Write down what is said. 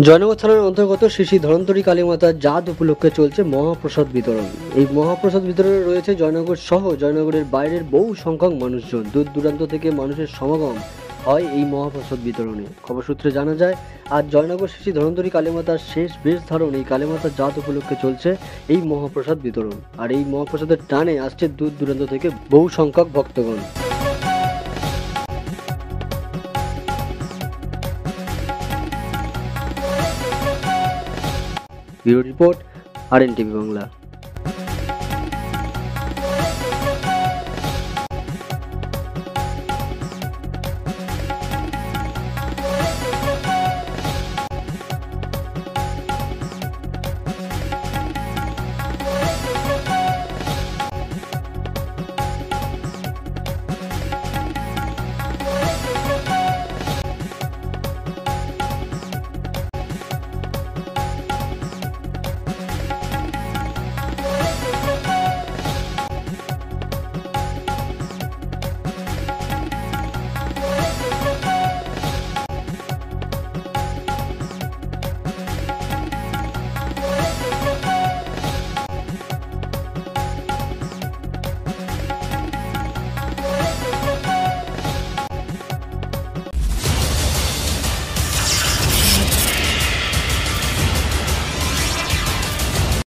জয়নগর থানার অন্তর্গত শ্রী শ্রী ধন্বন্তরী কালীমাতার জাত উপলক্ষে চলছে মহাপ্রসাদ বিতরণ। এই মহাপ্রসাদ বিতরণে রয়েছে জয়নগর সহ জয়নগরের বাইরের বহু সংখ্যক মানুষজন। দূর দূরান্ত থেকে মানুষের সমাগম হয় এই মহাপ্রসাদ বিতরণে। খবর সূত্রে জানা যায়, আজ জয়নগর শ্রী শ্রী ধন্বন্তরী কালীমাতার শেষ বেশ ধারণ এই কালীমাতার জাত উপলক্ষে চলছে এই মহাপ্রসাদ বিতরণ। আর এই মহাপ্রসাদের টানে আসছে দূর দূরান্ত থেকে বহু সংখ্যক ভক্তগণ। Bureau report, RN TV Bangla.